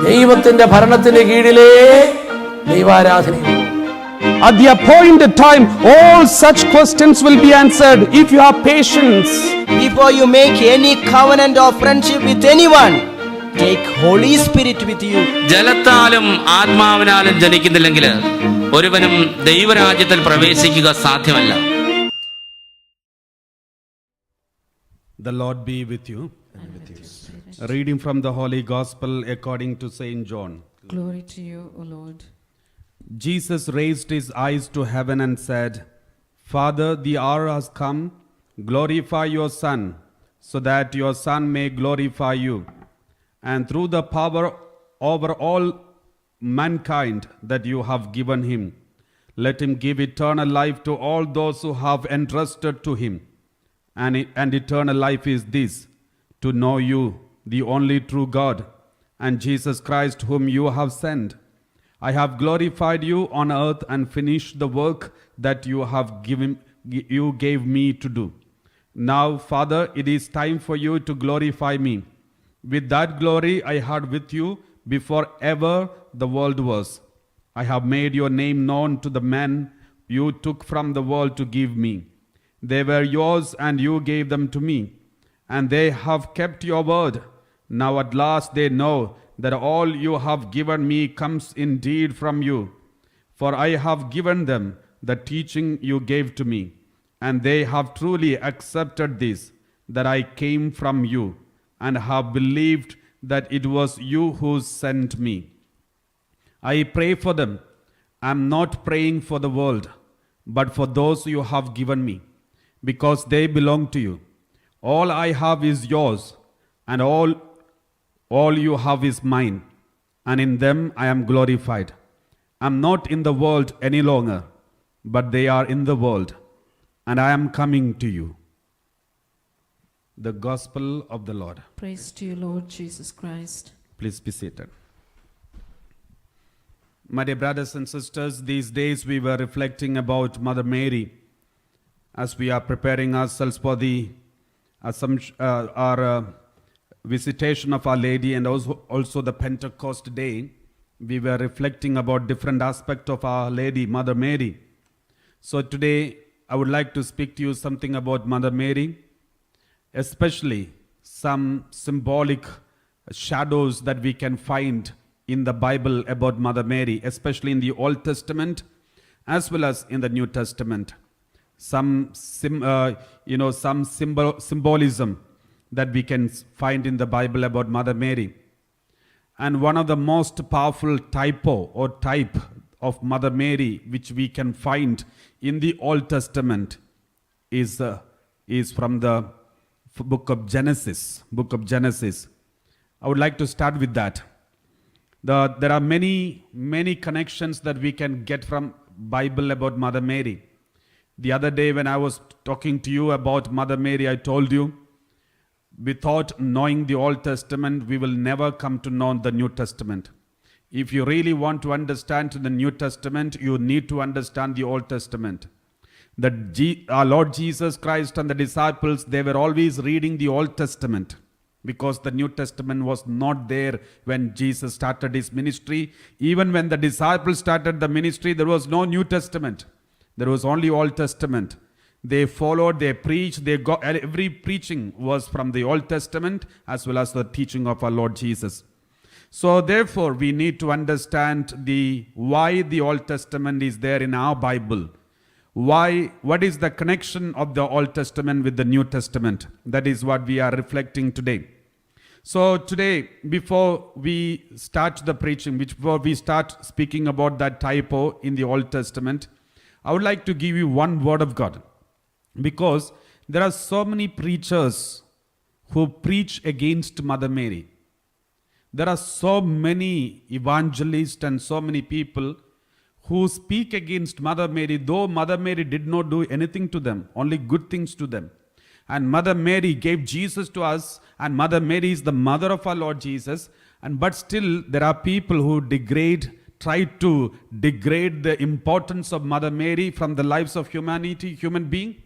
ദൈവത്തിന്റെ ഭരണത്തിന്റെ കീഴിലേ ദൈവാരാധനയുള്ളൂ. At the appointed time, all such questions will be answered if you have patience. Before you make any covenant or friendship with anyone, take Holy Spirit with you. ജലത്താലും ആത്മാവിനാലും ജനിക്കുന്നില്ലെങ്കിൽ ഒരുവനും ദൈവരാജ്യത്തിൽ പ്രവേശിക്കുക സാധ്യമല്ല. The Lord be with you. Reading from the Holy Gospel according to Saint John. Glory to you, O Lord. Jesus raised his eyes to heaven and said, Father, the hour has come. Glorify your Son, so that your Son may glorify you. And through the power over all mankind that you have given him, let him give eternal life to all those who have entrusted to him. And eternal life is this, to know you, the only true God, and Jesus Christ whom you have sent. I have glorified you on earth and finished the work that you gave me to do. Now, Father, it is time for you to glorify me with that glory I had with you before ever the world was. I have made your name known to the men you took from the world to give me. They were yours and you gave them to me, and they have kept your word. Now at last they know that all you have given me comes indeed from you. For I have given them the teaching you gave to me, and they have truly accepted this, that I came from you, and have believed that it was you who sent me. I pray for them. I am not praying for the world, but for those you have given me, because they belong to you. All I have is yours, and all you have is mine, and in them I am glorified. I am not in the world any longer, but they are in the world, and I am coming to you. The Gospel of the Lord. Praise to you, Lord Jesus Christ. Please be seated. My dear brothers and sisters, these days we were reflecting about Mother Mary as we are preparing ourselves for the visitation of Our Lady, and also the Pentecost day. We were reflecting about different aspects of Our Lady, Mother Mary. So today I would like to speak to you something about Mother Mary, especially some symbolic shadows that we can find in the Bible about Mother Mary, especially in the Old Testament as well as in the New Testament. Some symbolism that we can find in the Bible about Mother Mary. And one of the most powerful type of Mother Mary which we can find in the Old Testament is from the book of Genesis. I would like to start with that. There are many connections that we can get from Bible about Mother Mary. The other day when I was talking to you about Mother Mary, I told you, without knowing the Old Testament, we will never come to know the New Testament. If you really want to understand the New Testament, you need to understand the Old Testament. Our Lord Jesus Christ and the disciples, they were always reading the Old Testament, because the New Testament was not there when Jesus started his ministry. Even when the disciples started the ministry, there was no New Testament. There was only Old Testament. They followed, they preached, every preaching was from the Old Testament as well as the teaching of our Lord Jesus. So therefore we need to understand why the Old Testament is there in our Bible. What is the connection of the Old Testament with the New Testament? That is what we are reflecting today. So today, before we start the preaching, before we start speaking about that typo in the Old Testament, I would like to give you one word of God. Because there are so many preachers who preach against Mother Mary. There are so many evangelists and so many people who speak against Mother Mary, though Mother Mary did not do anything to them, only good things to them. And Mother Mary gave Jesus to us, and Mother Mary is the mother of our Lord Jesus. But still there are people who try to degrade the importance of Mother Mary from the lives of human being.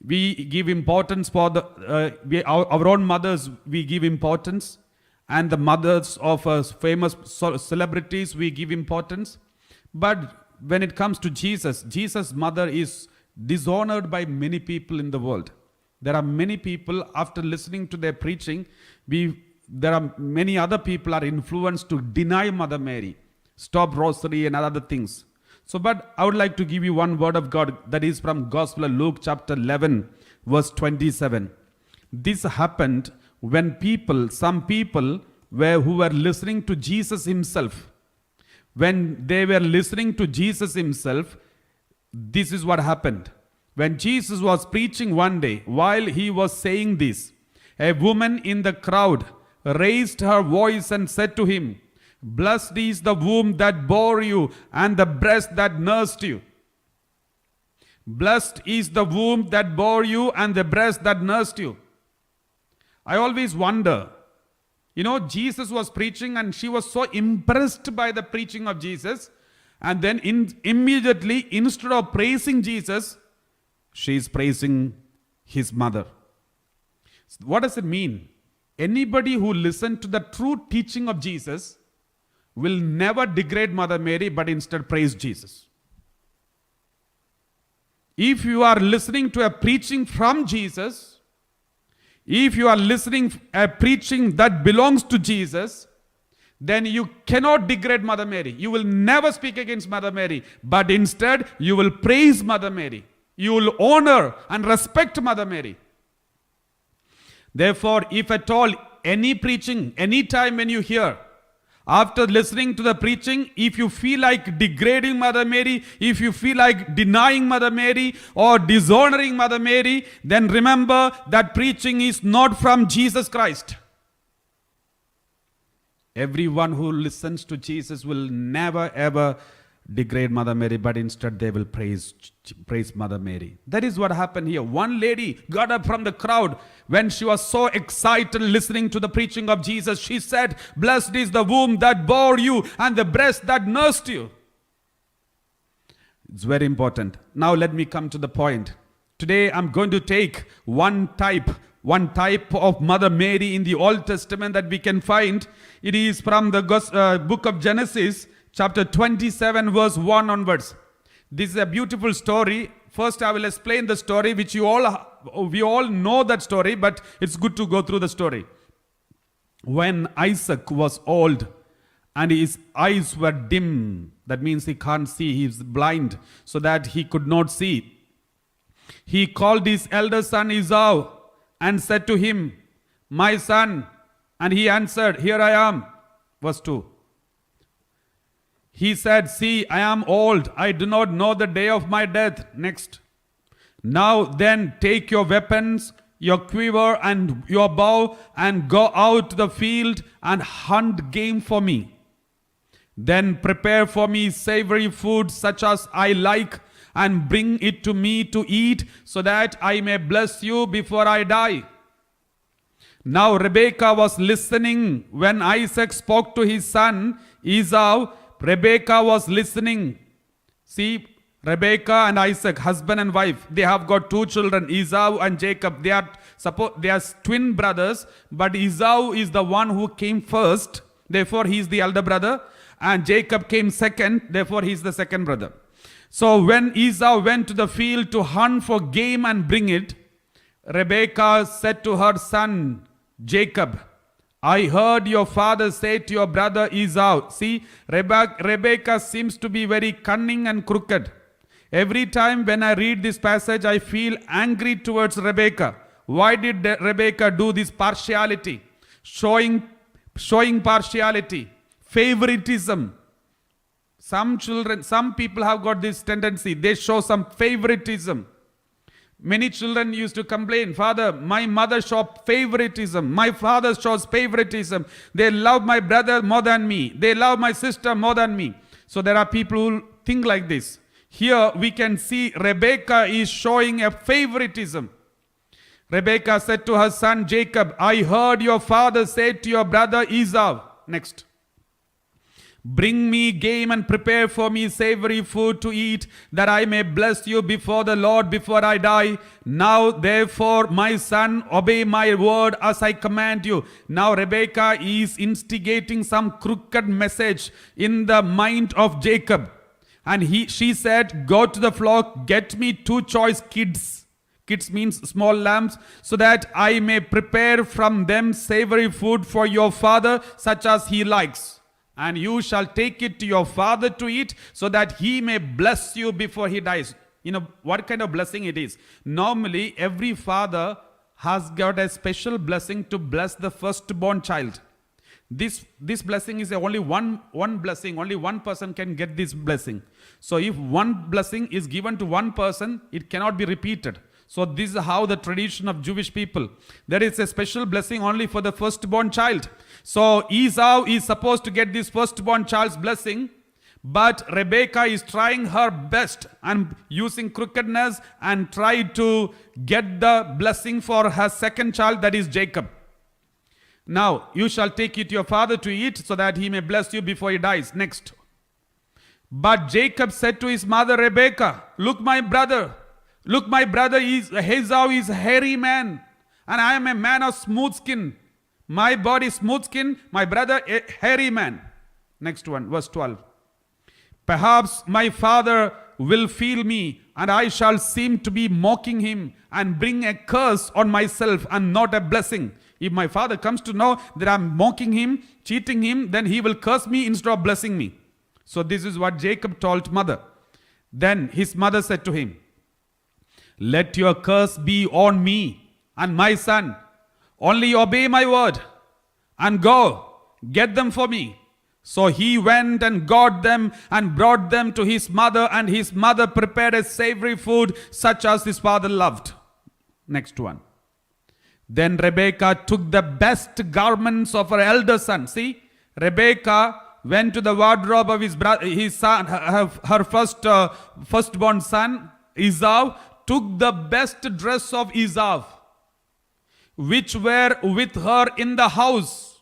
We give importance for our own mothers, we give importance. And the mothers of famous celebrities, we give importance. But when it comes to Jesus, Jesus' mother is dishonored by many people in the world. There are many people, after listening to their preaching, there are many other people are influenced to deny Mother Mary, stop rosary and other things. So, but I would like to give you one word of God that is from Gospel of Luke chapter 11, verse 27. This happened when some people who were listening to Jesus himself. When they were listening to Jesus himself, this is what happened. When Jesus was preaching one day, while he was saying this, a woman in the crowd raised her voice and said to him, "Blessed is the womb that bore you and the breast that nursed you." Blessed is the womb that bore you and the breast that nursed you. I always wonder, Jesus was preaching and she was so impressed by the preaching of Jesus. And then immediately, instead of praising Jesus, she is praising his mother. What does it mean? Anybody who listens to the true teaching of Jesus will never degrade Mother Mary, but instead praise Jesus. If you are listening to a preaching from Jesus, if you are listening a preaching that belongs to Jesus, then you cannot degrade Mother Mary. You will never speak against Mother Mary, but instead you will praise Mother Mary. You will honor and respect Mother Mary. Therefore, if at all any preaching, any time when you hear, after listening to the preaching, if you feel like degrading Mother Mary, if you feel like denying Mother Mary or dishonoring Mother Mary, then remember that preaching is not from Jesus Christ. Everyone who listens to Jesus will never ever degrade Mother Mary, but instead they will praise Mother Mary. That is what happened here. One lady got up from the crowd when she was so excited listening to the preaching of Jesus. She said, "Blessed is the womb that bore you and the breast that nursed you." It's very important. Now let me come to the point. Today I'm going to take one type of Mother Mary in the Old Testament that we can find. It is from the book of Genesis, chapter 27, verse 1 onwards. This is a beautiful story. First, I will explain the story, which we all know that story, but it's good to go through the story. When Isaac was old and his eyes were dim, that means he can't see, he is blind, so that he could not see. He called his elder son Esau and said to him, "My son." And he answered, "Here I am." Verse 2. He said, "See, I am old. I do not know the day of my death." Next. "Now then, take your weapons, your quiver and your bow, and go out to the field and hunt game for me. Then prepare for me savory food such as I like, and bring it to me to eat, so that I may bless you before I die." Now Rebekah was listening when Isaac spoke to his son Esau. Rebekah was listening. See, Rebekah and Isaac, husband and wife, they have got two children, Esau and Jacob. They are twin brothers, but Esau is the one who came first. Therefore, he is the elder brother. And Jacob came second. Therefore, he is the second brother. So when Esau went to the field to hunt for game and bring it, Rebekah said to her son Jacob, "I heard your father say to your brother Esau." See, Rebekah seems to be very cunning and crooked. Every time when I read this passage, I feel angry towards Rebekah. Why did Rebekah do this partiality? Showing partiality, favoritism. Some people have got this tendency. They show some favoritism. Many children used to complain, "Father, my mother shows favoritism. My father shows favoritism. They love my brother more than me. They love my sister more than me." So there are people who think like this. Here we can see Rebekah is showing a favoritism. Rebekah said to her son Jacob, "I heard your father say to your brother Esau." Next. Bring me game and prepare for me savory food to eat, that I may bless you before the Lord before I die. Now therefore, my son, obey my word as I command you. Now Rebekah is instigating some crooked message in the mind of Jacob. And she said, go to the flock, get me 2 choice kids. Kids means small lambs, so that I may prepare from them savory food for your father, such as he likes. And you shall take it to your father to eat, so that he may bless you before he dies. You know what kind of blessing it is? Normally, every father has got a special blessing to bless the firstborn child. This blessing is only one blessing. Only one person can get this blessing. So if one blessing is given to one person, it cannot be repeated. So this is how the tradition of Jewish people. There is a special blessing only for the firstborn child. So Esau is supposed to get this firstborn child's blessing, but Rebekah is trying her best and using crookedness and try to get the blessing for her second child, that is Jacob. Now, you shall take it to your father to eat, so that he may bless you before he dies. Next. But Jacob said to his mother Rebekah, look my brother Esau is a hairy man, and I am a man of smooth skin. My body smooth skin, my brother a hairy man. Next one, verse 12. Perhaps my father will feel me, and I shall seem to be mocking him and bring a curse on myself and not a blessing. If my father comes to know that I am mocking him, cheating him, then he will curse me instead of blessing me. So this is what Jacob told mother. Then his mother said to him, let your curse be on me and my son. Only obey my word and go, get them for me. So he went and got them and brought them to his mother, and his mother prepared a savory food such as his father loved. Next one. Then Rebekah took the best garments of her elder son. See, Rebekah went to the wardrobe of his son, her firstborn son, Esau, took the best dress of Esau, which were with her in the house,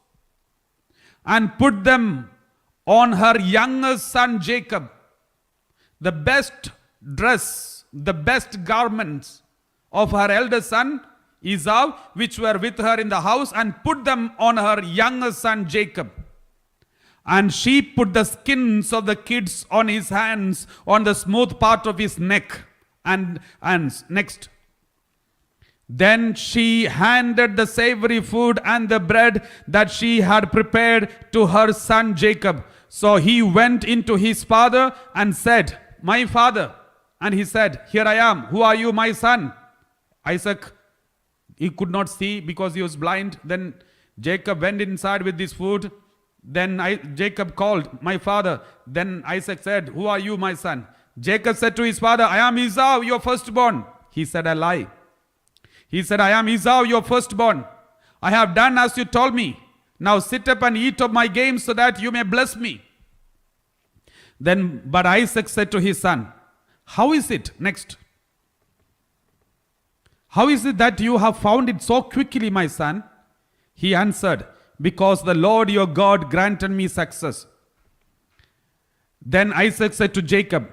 and put them on her younger son Jacob. The best dress, the best garments of her elder son Esau, which were with her in the house, and put them on her younger son Jacob. And she put the skins of the kids on his hands, on the smooth part of his neck. And next. Then she handed the savory food and the bread that she had prepared to her son Jacob. So he went into his father and said, my father. And he said, here I am. Who are you, my son? Isaac, he could not see because he was blind. Then Jacob went inside with this food. Then Jacob called, my father. Then Isaac said, who are you, my son? Jacob said to his father, I am Esau, your firstborn. He said, a lie. He said, I am Esau, your firstborn. I have done as you told me. Now sit up and eat of my game so that you may bless me. But Isaac said to his son, how is it? Next. How is it that you have found it so quickly, my son? He answered, because the Lord your God granted me success. Then Isaac said to Jacob,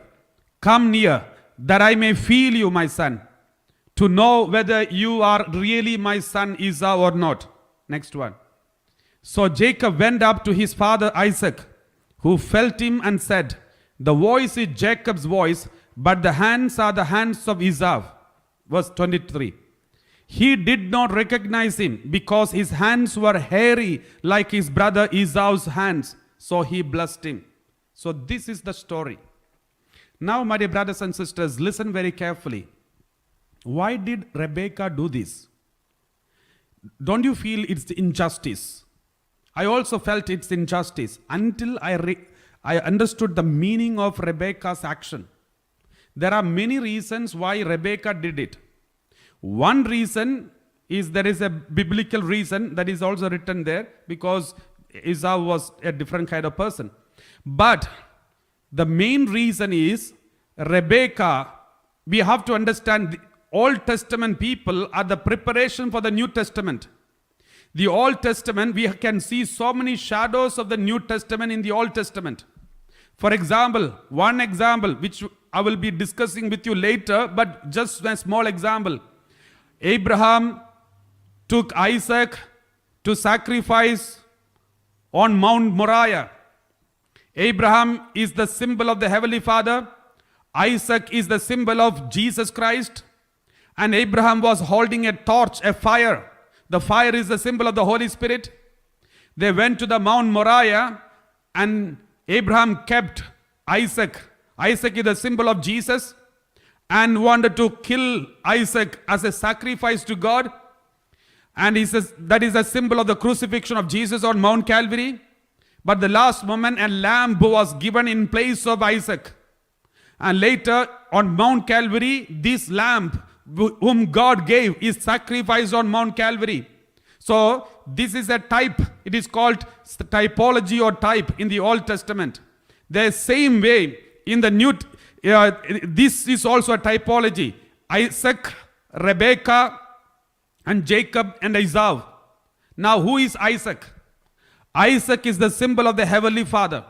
come near, that I may feel you, my son, to know whether you are really my son Esau or not. Next one. So Jacob went up to his father Isaac, who felt him and said, the voice is Jacob's voice, but the hands are the hands of Esau. Verse 23. He did not recognize him because his hands were hairy like his brother Esau's hands. So he blessed him. So this is the story. Now, my dear brothers and sisters, listen very carefully. Why did Rebekah do this? Don't you feel it's injustice? I also felt it's injustice until I understood the meaning of Rebekah's action. There are many reasons why Rebekah did it. One reason is there is a biblical reason that is also written there, because Esau was a different kind of person. But the main reason is Rebekah, we have to understand the Old Testament people are the preparation for the New Testament. The Old Testament, we can see so many shadows of the New Testament in the Old Testament. For example, one example which I will be discussing with you later, but just a small example. Abraham took Isaac to sacrifice on Mount Moriah. Abraham is the symbol of the Heavenly Father. Isaac is the symbol of Jesus Christ. And Abraham was holding a torch, a fire. The fire is the symbol of the Holy Spirit. They went to the Mount Moriah and Abraham kept Isaac. Isaac is the symbol of Jesus and wanted to kill Isaac as a sacrifice to God. And he says that is a symbol of the crucifixion of Jesus on Mount Calvary. But the last moment, a lamb was given in place of Isaac. And later on Mount Calvary, this lamb whom God gave is sacrificed on Mount Calvary. So this is a type. It is called typology or type in the Old Testament. The same way in the New, this is also a typology. Isaac, Rebekah, and Jacob and Esau. Now who is Isaac? Isaac is the symbol of the Heavenly Father.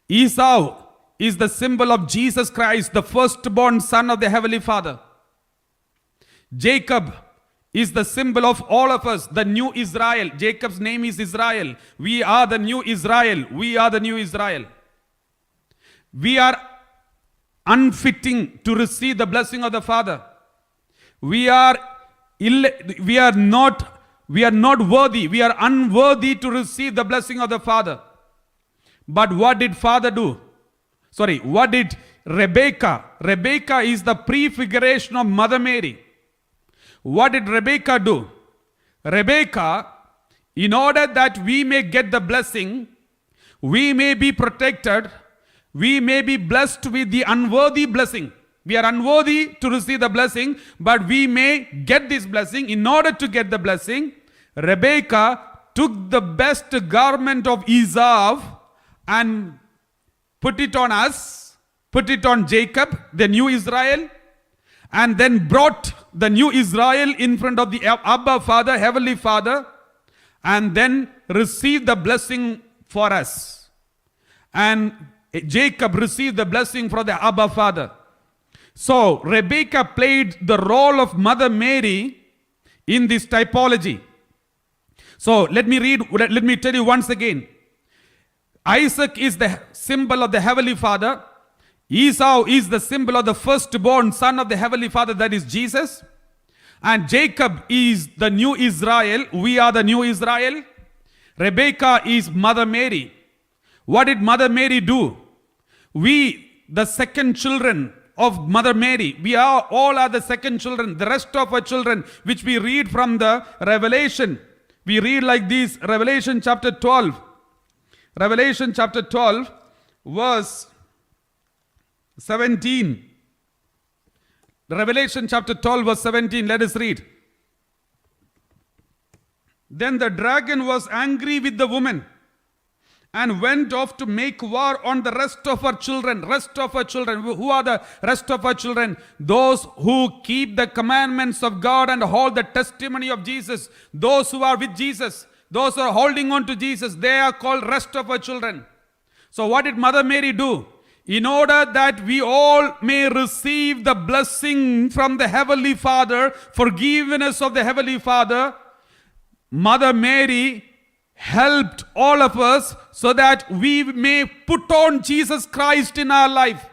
Esau is the symbol of Jesus Christ, the firstborn son of the Heavenly Father. Jacob is the symbol of all of us, the new Israel. Jacob's name is Israel. We are the new Israel. We are the new Israel. We are unfitting to receive the blessing of the Father. We are not worthy. We are unworthy to receive the blessing of the Father. But what did Father do? What did Rebekah? Rebekah is the prefiguration of Mother Mary. What did Rebekah do? Rebekah, in order that we may get the blessing, we may be protected, we may be blessed with the unworthy blessing. We are unworthy to receive the blessing, but we may get this blessing. In order to get the blessing, Rebekah took the best garment of Esau and put it on us, put it on Jacob, the new Israel, and then brought the new Israel in front of the Abba Father, Heavenly Father, and then received the blessing for us. And Jacob received the blessing from the Abba Father. So Rebekah played the role of Mother Mary in this typology. So let me tell you once again. Isaac is the symbol of the Heavenly Father. Esau is the symbol of the firstborn son of the Heavenly Father, that is Jesus. And Jacob is the new Israel. We are the new Israel. Rebekah is Mother Mary. What did Mother Mary do? We, the second children of Mother Mary, we are all are the second children. The rest of our children, which we read from the Revelation, we read like this, Revelation chapter 12. Revelation chapter 12, verse 17. Revelation chapter 12, verse 17. Let us read. Then the dragon was angry with the woman and went off to make war on the rest of her children. Rest of her children. Who are the rest of her children? Those who keep the commandments of God and hold the testimony of Jesus. Those who are with Jesus. Those who are holding on to Jesus. They are called rest of her children. So what did Mother Mary do? In order that we all may receive the blessing from the Heavenly Father, forgiveness of the Heavenly Father, Mother Mary helped all of us so that we may put on Jesus Christ in our life.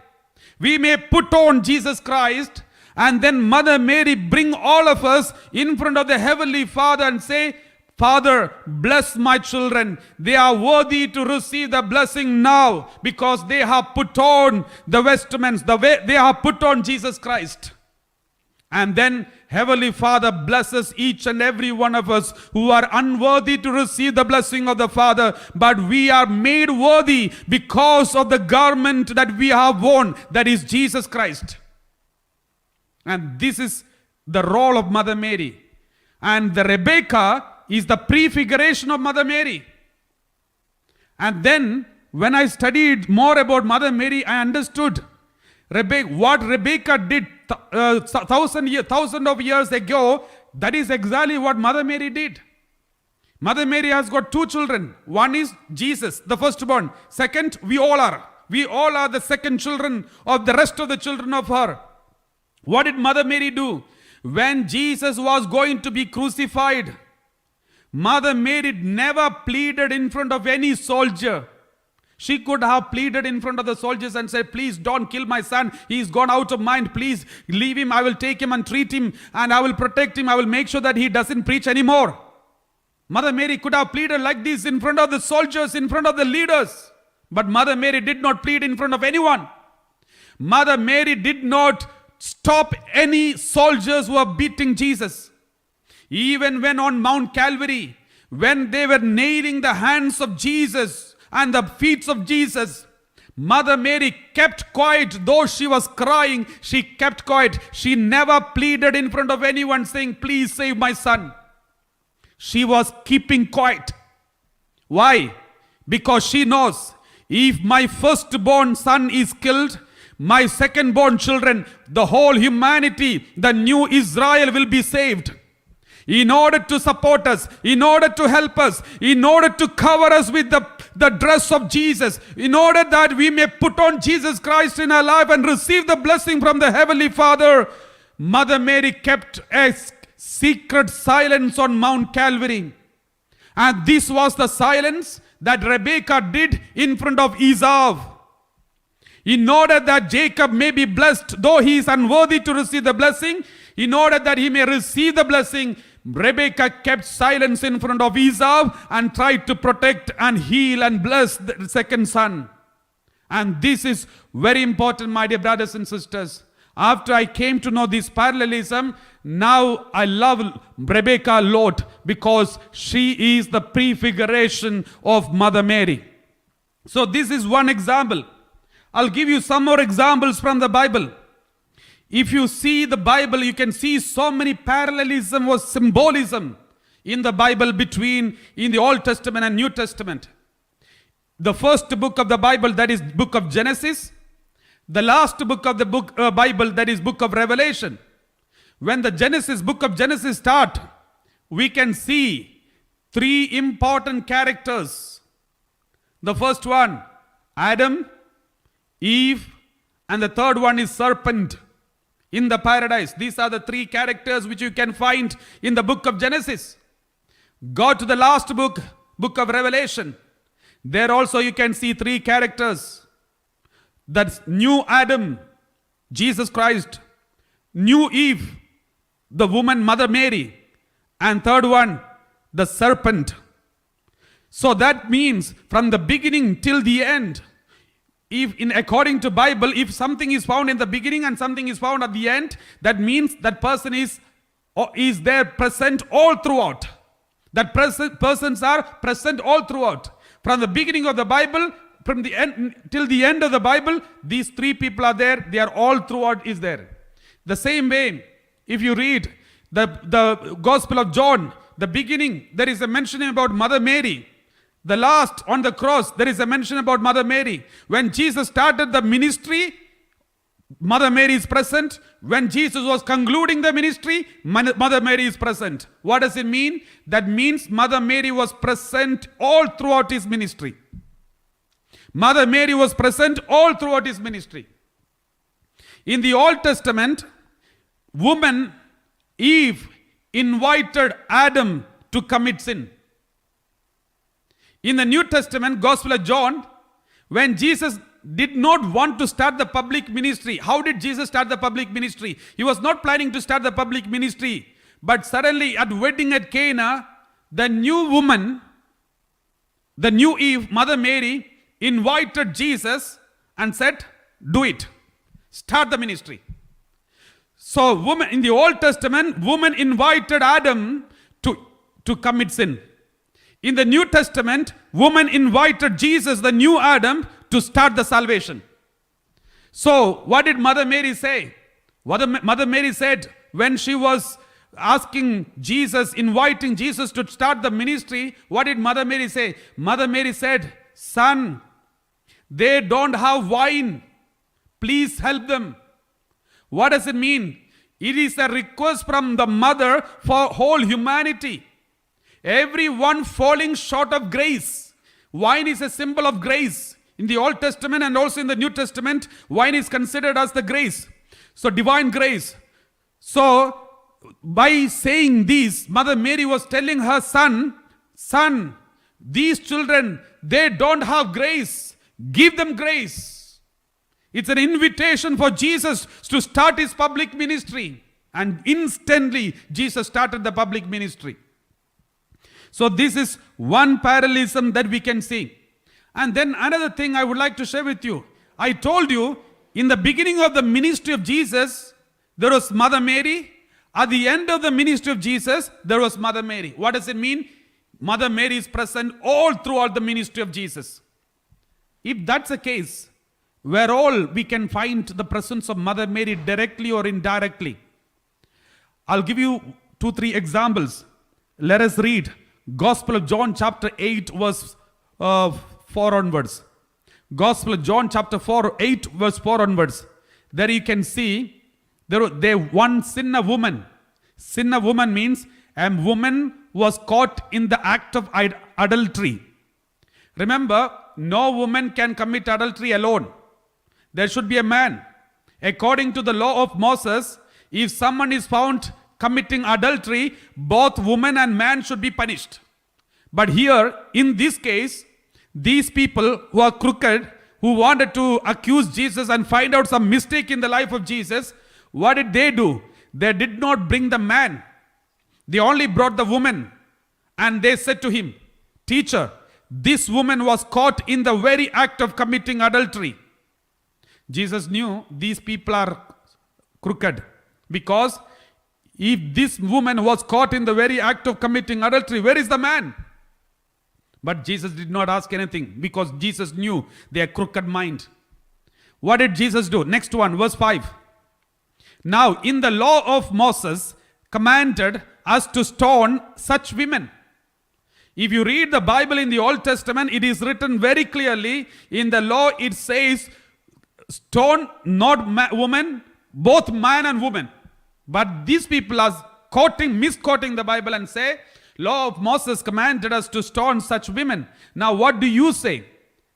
We may put on Jesus Christ, and then Mother Mary bring all of us in front of the Heavenly Father and say, Father, bless my children. They are worthy to receive the blessing now because they have put on the vestments, they have put on Jesus Christ. And then Heavenly Father blesses each and every one of us who are unworthy to receive the blessing of the Father, but we are made worthy because of the garment that we have worn, that is Jesus Christ. And this is the role of Mother Mary. And the Rebekah is the prefiguration of Mother Mary. And then when I studied more about Mother Mary, I understood what Rebekah did thousand of years ago. That is exactly what Mother Mary did. Mother Mary has got two children. One is Jesus, the firstborn. Second, we all are. We all are the second children of the rest of the children of her. What did Mother Mary do? When Jesus was going to be crucified, Mother Mary never pleaded in front of any soldier. She could have pleaded in front of the soldiers and said, please don't kill my son. He's gone out of mind. Please leave him. I will take him and treat him and I will protect him. I will make sure that he doesn't preach anymore. Mother Mary could have pleaded like this in front of the soldiers, in front of the leaders. But Mother Mary did not plead in front of anyone. Mother Mary did not stop any soldiers who were beating Jesus. Even when on Mount Calvary, when they were nailing the hands of Jesus and the feet of Jesus, Mother Mary kept quiet. Though she was crying, she kept quiet. She never pleaded in front of anyone saying, please save my son. She was keeping quiet. Why? Because she knows, if my firstborn son is killed, my second-born children, the whole humanity, the new Israel will be saved. In order to support us, in order to help us, in order to cover us with the dress of Jesus, in order that we may put on Jesus Christ in our life and receive the blessing from the Heavenly Father, Mother Mary kept a secret silence on Mount Calvary. And this was the silence that Rebekah did in front of Esau. In order that Jacob may be blessed, though he is unworthy to receive the blessing, in order that he may receive the blessing, Rebekah kept silence in front of Esau and tried to protect and heal and bless the second son. And this is very important, my dear brothers and sisters. After I came to know this parallelism, now I love Rebekah a lot because she is the prefiguration of Mother Mary. So this is one example. I'll give you some more examples from the Bible. If you see the Bible, you can see so many parallelism or symbolism in the Bible in the Old Testament and New Testament. The first book of the Bible, that is book of Genesis. The last book of the Bible, that is book of Revelation. When the book of Genesis start, we can see three important characters. The first one, Adam, Eve, and the third one is serpent in the paradise. These are the three characters which you can find in the book of Genesis. Go to the last book of Revelation. There also you can see three characters. That's new Adam, Jesus Christ. New Eve, the woman Mother Mary. And third one, the serpent. So that means from the beginning till the end, according to Bible, if something is found in the beginning and something is found at the end, that means that person is there present all throughout. That persons are present all throughout. From the beginning of the Bible, from the end till the end of the Bible, these three people are there. They are all throughout is there. The same way, if you read the Gospel of John, the beginning, there is a mention about Mother Mary. The last on the cross, there is a mention about Mother Mary. When Jesus started the ministry, Mother Mary is present. When Jesus was concluding the ministry, Mother Mary is present. What does it mean? That means Mother Mary was present all throughout his ministry. Mother Mary was present all throughout his ministry. In the Old Testament, woman Eve invited Adam to commit sin. In the New Testament, Gospel of John, when Jesus did not want to start the public ministry, how did Jesus start the public ministry? He was not planning to start the public ministry. But suddenly at wedding at Cana, the new woman, the new Eve, Mother Mary, invited Jesus and said, do it. Start the ministry. So woman, in the Old Testament, woman invited Adam to commit sin. In the New Testament, woman invited Jesus, the new Adam, to start the salvation. So what did Mother Mary say? Mother Mary said when she was asking Jesus, inviting Jesus to start the ministry, what did Mother Mary say? Mother Mary said, son, they don't have wine. Please help them. What does it mean? It is a request from the mother for whole humanity. Everyone falling short of grace. Wine is a symbol of grace. In the Old Testament and also in the New Testament, wine is considered as the grace. So divine grace. So by saying this, Mother Mary was telling her son, these children, they don't have grace. Give them grace. It's an invitation for Jesus to start his public ministry. And instantly, Jesus started the public ministry. So this is one parallelism that we can see. And then another thing I would like to share with you. I told you, in the beginning of the ministry of Jesus, there was Mother Mary. At the end of the ministry of Jesus, there was Mother Mary. What does it mean? Mother Mary is present all throughout the ministry of Jesus. If that's the case, where all we can find the presence of Mother Mary directly or indirectly. I'll give you 2-3 examples. Let us read Gospel of John chapter 8 verse 4 onwards. Gospel of John chapter 8 verse 4 onwards. There you can see there one sinner woman. Sinner woman means a woman was caught in the act of adultery. Remember, no woman can commit adultery alone. There should be a man. According to the law of Moses, if someone is found committing adultery, both woman and man should be punished. But here, in this case, these people who are crooked, who wanted to accuse Jesus and find out some mistake in the life of Jesus, what did they do? They did not bring the man. They only brought the woman. And they said to him, "Teacher, this woman was caught in the very act of committing adultery." Jesus knew these people are crooked, because if this woman was caught in the very act of committing adultery, where is the man? But Jesus did not ask anything, because Jesus knew their crooked mind. What did Jesus do? Next one, verse 5. Now, in the law of Moses commanded us to stone such women. If you read the Bible in the Old Testament, it is written very clearly. In the law, it says, stone not woman, both man and woman. But these people are misquoting the Bible and say, law of Moses commanded us to stone such women. Now what do you say?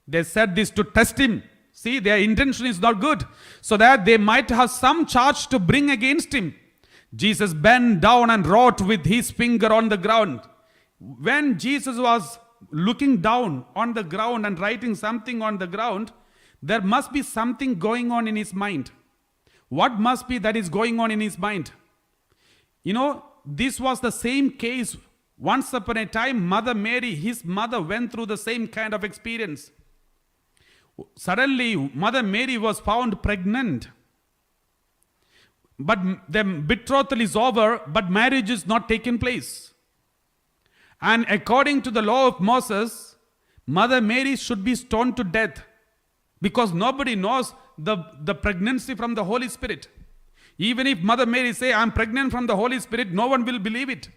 They said this to test him. See, their intention is not good, so that they might have some charge to bring against him. Jesus bent down and wrote with his finger on the ground. When Jesus was looking down on the ground and writing something on the ground, there must be something going on in his mind. What must be that is going on in his mind? You know, this was the same case. Once upon a time, Mother Mary, his mother, went through the same kind of experience. Suddenly, Mother Mary was found pregnant. But the betrothal is over, but marriage is not taken place. And according to the law of Moses, Mother Mary should be stoned to death, because nobody knows the pregnancy from the Holy Spirit. Even if Mother Mary say, "I'm pregnant from the Holy Spirit," no one will believe it.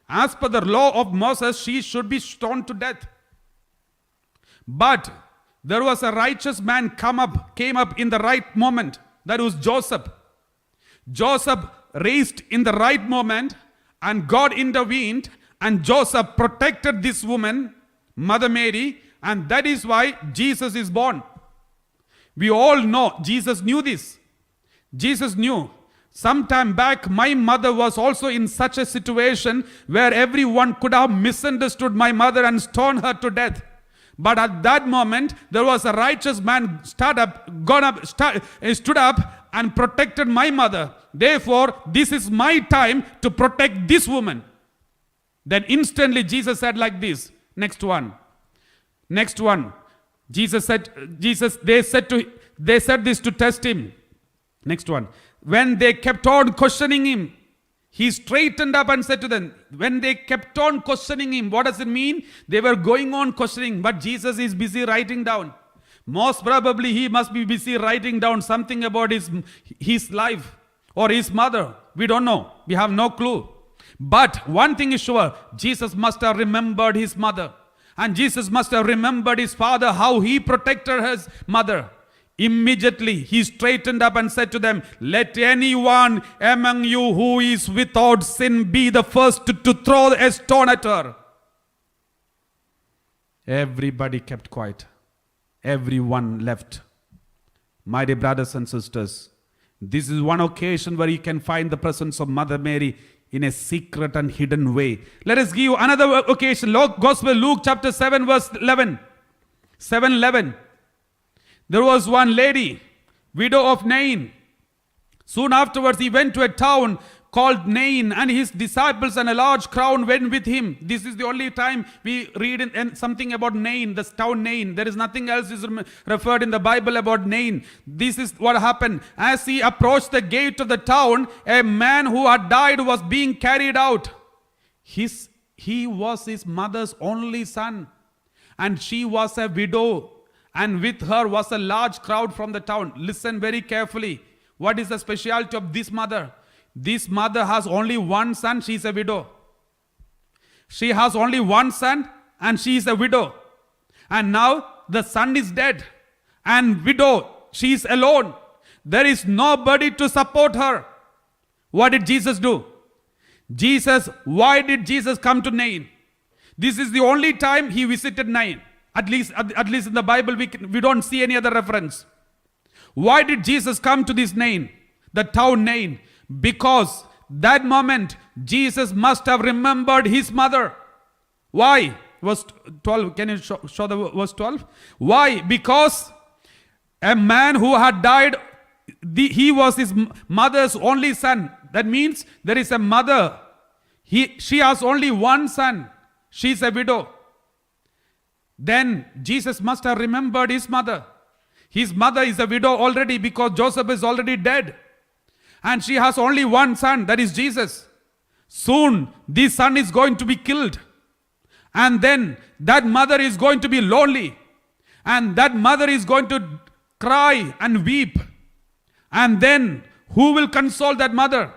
As per the law of Moses, she should be stoned to death. But there was a righteous man came up in the right moment. That was Joseph. Joseph raised in the right moment, and God intervened, and Joseph protected this woman, Mother Mary, and that is why Jesus is born. We all know Jesus knew this. Jesus knew. Sometime back, my mother was also in such a situation where everyone could have misunderstood my mother and stoned her to death. But at that moment, there was a righteous man stood up and protected my mother. Therefore, this is my time to protect this woman. Then instantly Jesus said like this. Next one. They said this to test him. Next one. When they kept on questioning him, he straightened up and said to them, when they kept on questioning him, what does it mean? They were going on questioning, but Jesus is busy writing down. Most probably he must be busy writing down something about his life or his mother. We don't know. We have no clue. But one thing is sure, Jesus must have remembered his mother. And Jesus must have remembered his father, how he protected his mother. Immediately he straightened up and said to them, "Let anyone among you who is without sin be the first to throw a stone at her." Everybody kept quiet. Everyone left. My dear brothers and sisters, this is one occasion where you can find the presence of Mother Mary in a secret and hidden way. Let us give another occasion. Gospel Luke chapter 7 verse 11. 7:11. There was one lady, widow of Nain. Soon afterwards he went to a town called Nain, and his disciples and a large crowd went with him. This is the only time we read in something about Nain, the town Nain. There is nothing else is referred in the Bible about Nain. This is what happened. As he approached the gate of the town, a man who had died was being carried out. He was his mother's only son, and she was a widow, and with her was a large crowd from the town. Listen very carefully. What is the specialty of this mother? This mother has only one son. She is a widow. She has only one son and she is a widow. And now the son is dead and widow. She is alone. There is nobody to support her. What did Jesus do? Why did Jesus come to Nain? This is the only time he visited Nain. At least in the Bible we don't see any other reference. Why did Jesus come to this Nain, the town Nain? Because that moment Jesus must have remembered his mother. Why? Verse 12. Can you show the verse 12? Why? Because a man who had died, he was his mother's only son. That means there is a mother. She has only one son. She is a widow. Then Jesus must have remembered his mother. His mother is a widow already because Joseph is already dead. And she has only one son, that is Jesus. Soon this son is going to be killed. And then that mother is going to be lonely. And that mother is going to cry and weep. And then who will console that mother?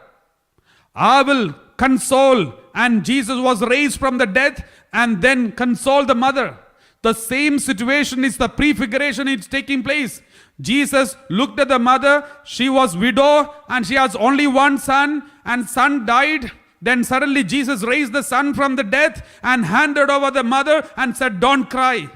I will console. And Jesus was raised from the dead and then console the mother. The same situation is the prefiguration is taking place. Jesus looked at the mother. She was widow and she has only one son, and son died. Then suddenly Jesus raised the son from the death and handed over the mother and said, "Don't cry."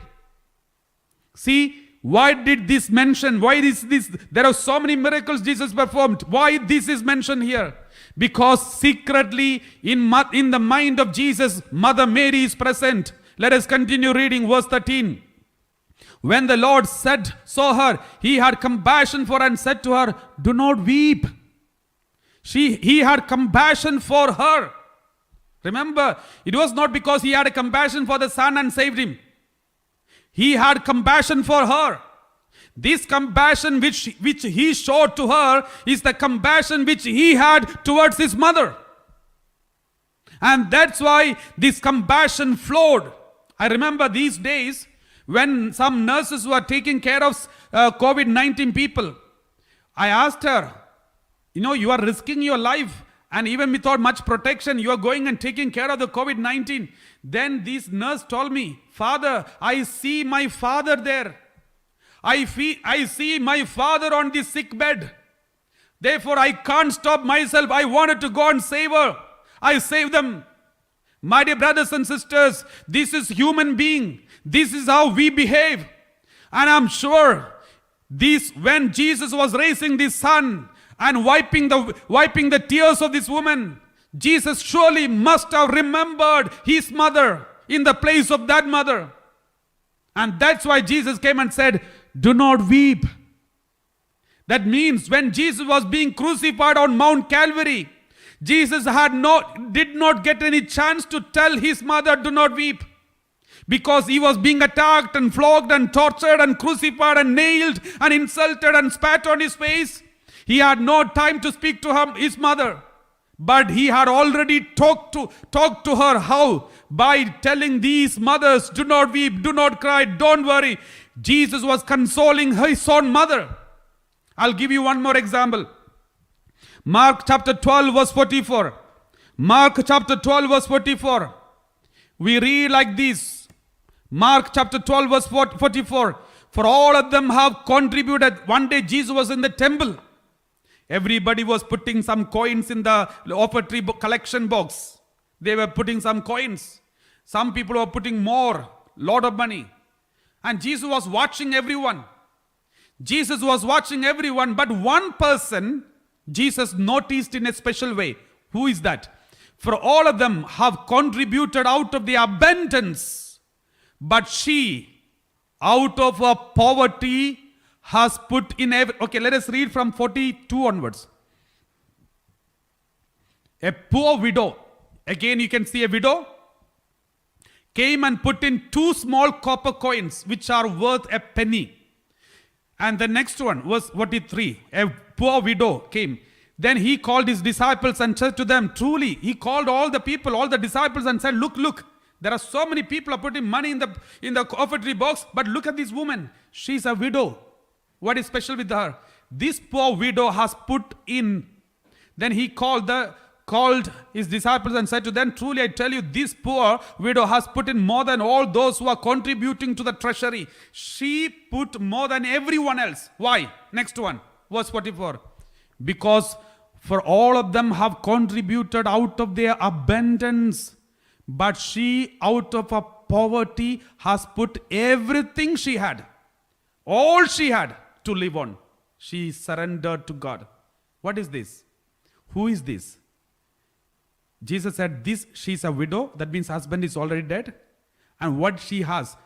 See, why did this mention? Why is this? There are so many miracles Jesus performed. Why this is mentioned here? Because secretly in the mind of Jesus, Mother Mary is present. Let us continue reading verse 13. When the Lord saw her, he had compassion for her and said to her, "Do not weep." He had compassion for her. Remember, it was not because he had a compassion for the son and saved him. He had compassion for her. This compassion which he showed to her is the compassion which he had towards his mother. And that's why this compassion flowed. I remember these days when some nurses were taking care of COVID-19 people. I asked her, you are risking your life, and even without much protection, you are going and taking care of the COVID-19. Then this nurse told me, "Father, I see my father there. I see my father on the sick bed. Therefore, I can't stop myself. I wanted to go and save her. I saved them." My dear brothers and sisters, this is human being. This is how we behave. And I'm sure when Jesus was raising this son and wiping the tears of this woman, Jesus surely must have remembered his mother in the place of that mother. And that's why Jesus came and said, "Do not weep." That means when Jesus was being crucified on Mount Calvary, Jesus did not get any chance to tell his mother, "Do not weep." Because he was being attacked and flogged and tortured and crucified and nailed and insulted and spat on his face. He had no time to speak to his mother. But he had already talked to her. How? By telling these mothers, "Do not weep, do not cry, don't worry." Jesus was consoling his own mother. I'll give you one more example. Mark chapter 12 verse 44. Mark chapter 12 verse 44. We read like this. Mark chapter 12 verse 44. For all of them have contributed. One day Jesus was in the temple. Everybody was putting some coins in the offertory collection box. They were putting some coins. Some people were putting more, lot of money. And Jesus was watching everyone. Jesus was watching everyone, but one person Jesus noticed in a special way. Who is that? For all of them have contributed out of the abundance, but she, out of her poverty, has put in every... Okay, let us read from 42 onwards. A poor widow, again you can see a widow, came and put in 2 small copper coins, which are worth a penny. And the next one was 43. A poor widow came. Then he called his disciples and said to them, truly, he called all the people, all the disciples, and said, look, there are so many people are putting money in the offertory box, but look at this woman. She's a widow. What is special with her? This poor widow has put in. Then he called his disciples and said to them, truly I tell you, this poor widow has put in more than all those who are contributing to the treasury. She put more than everyone else. Why? Next one, verse 44. Because for all of them have contributed out of their abundance, but she out of her poverty has put everything she had, all she had to live on. She surrendered to God. What is this? Who is this? Jesus said, she's a widow. That means husband is already dead. And what she has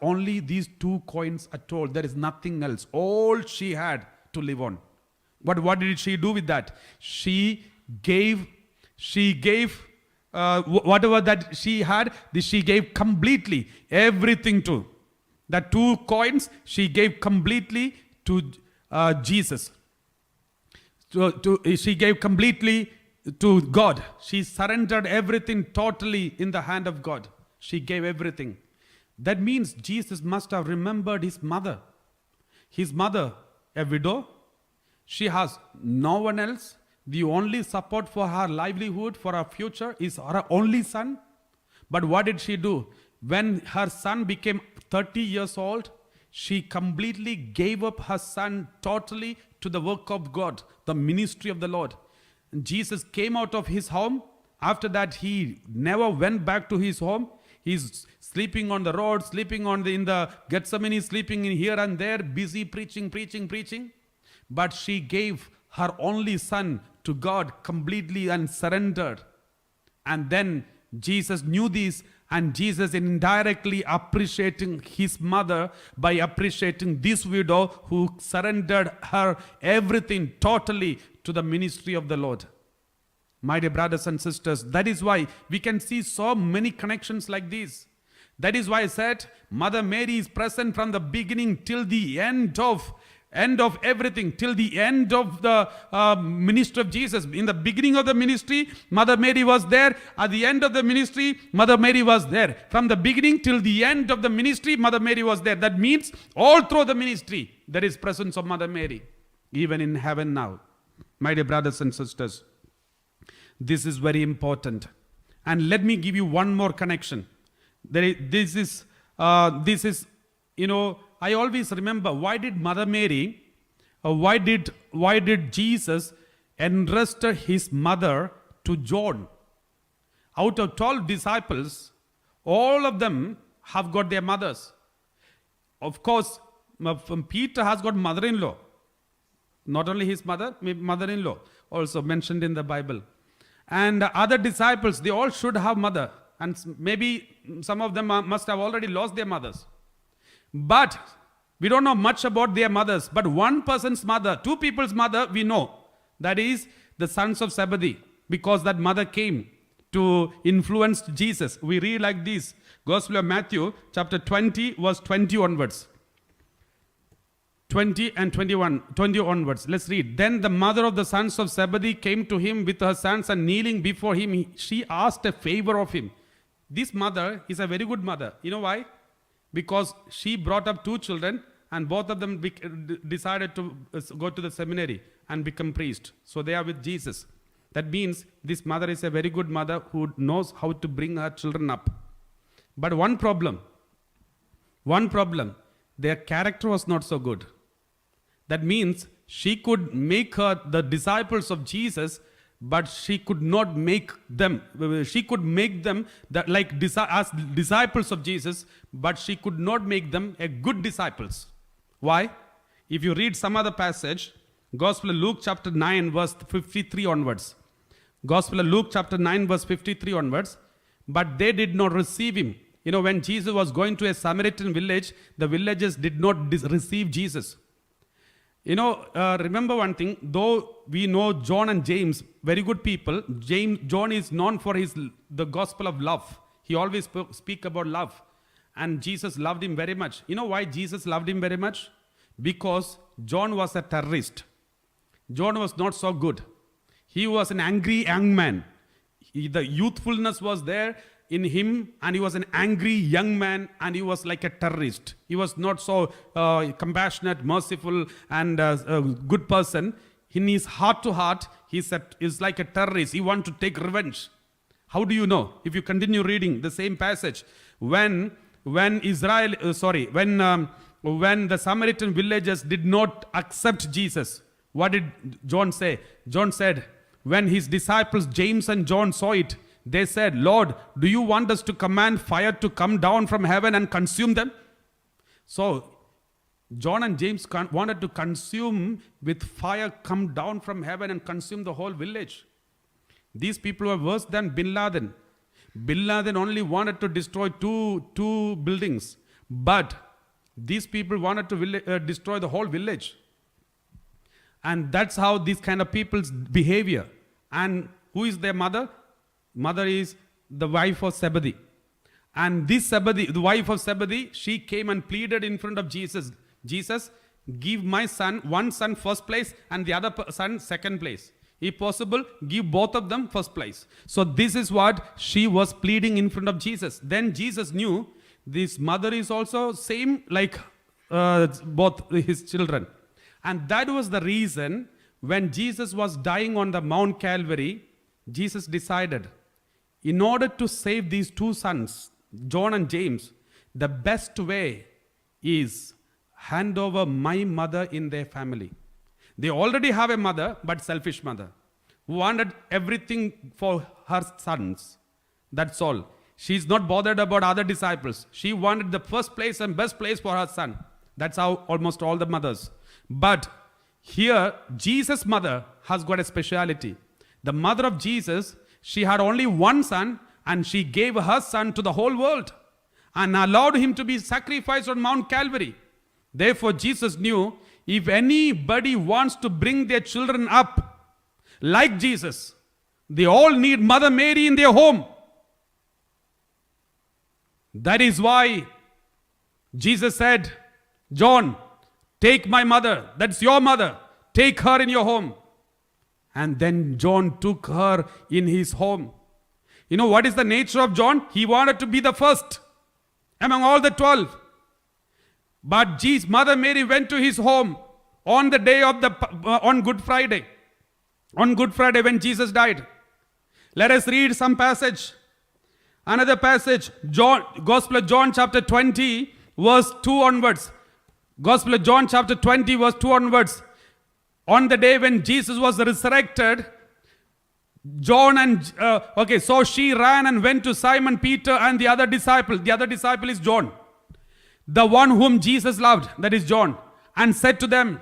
only these 2 coins at all. There is nothing else. All she had to live on. But what did she do with that? She gave whatever that she had, she gave completely everything to. The 2 coins she gave completely to Jesus. She gave completely to God. She surrendered everything totally in the hand of God. She gave everything. That means Jesus must have remembered his mother. His mother, a widow. She has no one else. The only support for her livelihood, for her future, is her only son. But what did she do? When her son became 30 years old, she completely gave up her son totally to the work of God, the ministry of the Lord. And Jesus came out of his home. After that, he never went back to his home. He's sleeping on the road, sleeping in the Gethsemane, sleeping in here and there, busy preaching. But she gave her only son to God completely and surrendered. And then Jesus knew this, and Jesus indirectly appreciating his mother by appreciating this widow who surrendered her everything totally to the ministry of the Lord. My dear brothers and sisters, that is why we can see so many connections like these. That is why I said Mother Mary is present from the beginning till the end of everything, till the end of the ministry of Jesus. In the beginning of the ministry, Mother Mary was there. At the end of the ministry, Mother Mary was there. From the beginning till the end of the ministry, Mother Mary was there. That means all through the ministry, there is presence of Mother Mary, even in heaven now. My dear brothers and sisters, this is very important. And let me give you one more connection. This is, I always remember, why did Mother Mary, why did Jesus entrust his mother to John? Out of 12 disciples, all of them have got their mothers. Of course, Peter has got mother-in-law. Not only his mother-in-law, also mentioned in the Bible. And other disciples, they all should have mother. And maybe some of them must have already lost their mothers. But we don't know much about their mothers. But one person's mother, 2 people's mother, we know. That is the sons of Zebedee. Because that mother came to influence Jesus. We read like this. Gospel of Matthew, chapter 20, verse 20 onwards. 20 and 20 onwards. Let's read. Then the mother of the sons of Zebedee came to him with her sons, and kneeling before him, she asked a favor of him. This mother is a very good mother. You know why? Because she brought up 2 children, and both of them decided to go to the seminary and become priest. So they are with Jesus. That means this mother is a very good mother who knows how to bring her children up. But one problem. their character was not so good. That means she could make her the disciples of Jesus, but she could not make them. She could make them that as disciples of Jesus, but she could not make them a good disciples. Why? If you read some other passage, Gospel of Luke chapter 9 verse 53 onwards. Gospel of Luke chapter 9 verse 53 onwards. But they did not receive him. You know, when Jesus was going to a Samaritan village, the villagers did not receive Jesus. You know, remember one thing, though we know John and James, very good people, John is known for the gospel of love. He always speak about love. And Jesus loved him very much. You know why Jesus loved him very much? Because John was a terrorist. John was not so good. He was an angry young man. The youthfulness was there in him, and he was an angry young man, and he was like a terrorist. He was not so compassionate, merciful, and a good person. In his heart to heart, he's like a terrorist. He wants to take revenge. How do you know? If you continue reading the same passage, when the Samaritan villagers did not accept Jesus, what did John say? John said, when his disciples James and John saw it, they said, Lord, do you want us to command fire to come down from heaven and consume them? So, John and James wanted to consume with fire, come down from heaven and consume the whole village. These people were worse than Bin Laden. Bin Laden only wanted to destroy two buildings, but these people wanted to destroy the whole village. And that's how these kind of people's behavior. And who is their mother? Mother is the wife of Zebedee. And this Zebedee, the wife of Zebedee, she came and pleaded in front of Jesus. Jesus, give my son, one son first place and the other son second place. If possible, give both of them first place. So this is what she was pleading in front of Jesus. Then Jesus knew this mother is also same like both his children. And that was the reason when Jesus was dying on the Mount Calvary, Jesus decided, in order to save these two sons, John and James, the best way is hand over my mother in their family. They already have a mother, but selfish mother, who wanted everything for her sons. That's all. She's not bothered about other disciples. She wanted the first place and best place for her son. That's how almost all the mothers. But here, Jesus' mother has got a speciality. The mother of Jesus, she had only one son, and she gave her son to the whole world and allowed him to be sacrificed on Mount Calvary. Therefore, Jesus knew if anybody wants to bring their children up like Jesus, they all need Mother Mary in their home. That is why Jesus said, John, take my mother, that's your mother, take her in your home. And then John took her in his home. You know what is the nature of John? He wanted to be the first among all the 12. But Mother Mary went to his home on the day of on Good Friday. On Good Friday when Jesus died. Let us read some passage. Another passage, Gospel of John chapter 20 verse 2 onwards. Gospel of John chapter 20 verse 2 onwards. On the day when Jesus was resurrected, so she ran and went to Simon Peter and the other disciple. The other disciple is John. The one whom Jesus loved, that is John. And said to them,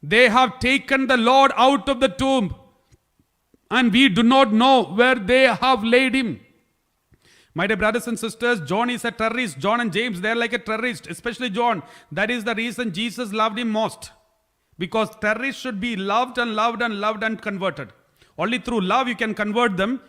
they have taken the Lord out of the tomb, and we do not know where they have laid him. My dear brothers and sisters, John is a terrorist. John and James, they are like a terrorist, especially John. That is the reason Jesus loved him most. Because terrorists should be loved and loved and loved and converted. Only through love you can convert them,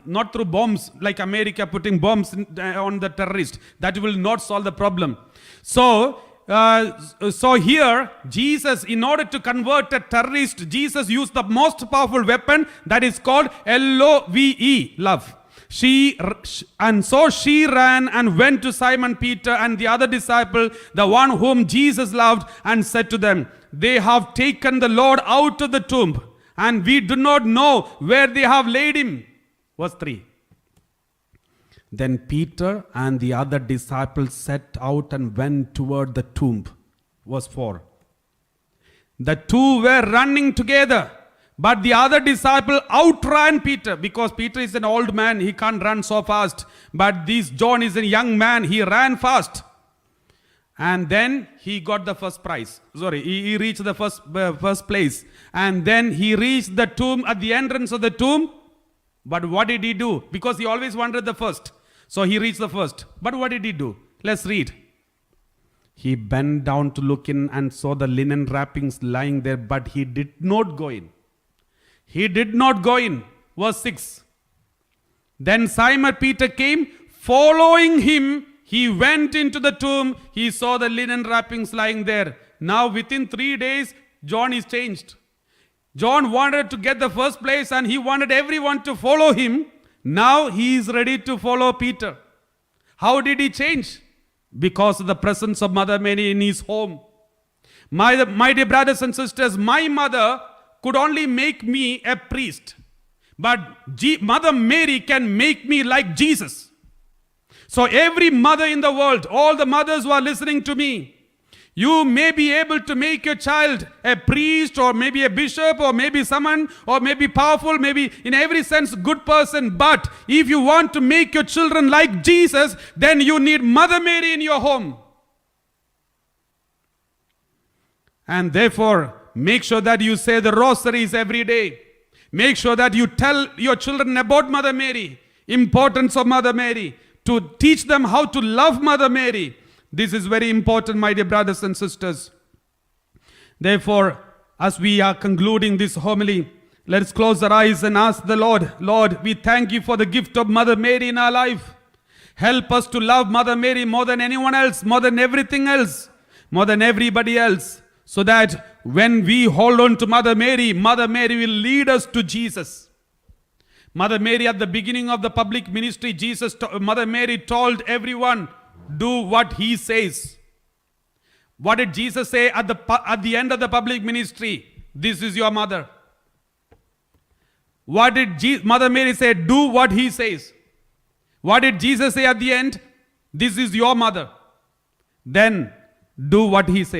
not through bombs like America putting bombs on the terrorist. That will not solve the problem. So here, Jesus, in order to convert a terrorist, Jesus used the most powerful weapon that is called L-O-V-E, love. So she ran and went to Simon Peter and the other disciple, the one whom Jesus loved, and said to them, they have taken the Lord out of the tomb, and we do not know where they have laid him. Verse 3. Then Peter and the other disciples set out and went toward the tomb. Verse 4. The two were running together, but the other disciple outran Peter, because Peter is an old man, he can't run so fast. But this John is a young man, he ran fast. And then he got the first prize. He reached the first place. And then he reached the tomb, at the entrance of the tomb. But what did he do? Because he always wanted the first. So he reached the first. But what did he do? Let's read. He bent down to look in and saw the linen wrappings lying there, but he did not go in. He did not go in. Verse 6. Then Simon Peter came, following him. He went into the tomb. He saw the linen wrappings lying there. Now within 3 days, John is changed. John wanted to get the first place and he wanted everyone to follow him. Now he is ready to follow Peter. How did he change? Because of the presence of Mother Mary in his home. My dear brothers and sisters, my mother could only make me a priest. But Mother Mary can make me like Jesus. So every mother in the world, all the mothers who are listening to me, you may be able to make your child a priest or maybe a bishop or maybe someone or maybe powerful, maybe in every sense good person. But if you want to make your children like Jesus, then you need Mother Mary in your home. And therefore, make sure that you say the rosaries every day. Make sure that you tell your children about Mother Mary, importance of Mother Mary, to teach them how to love Mother Mary. This is very important, my dear brothers and sisters. Therefore, as we are concluding this homily, let's close our eyes and ask the Lord, Lord, we thank you for the gift of Mother Mary in our life. Help us to love Mother Mary more than anyone else, more than everything else, more than everybody else, so that when we hold on to Mother Mary will lead us to Jesus. Mother Mary, at the beginning of the public ministry, Mother Mary told everyone, do what he says. What did Jesus say at the end of the public ministry? This is your mother. What did Mother Mary say? Do what he says. What did Jesus say at the end? This is your mother. Then do what he says.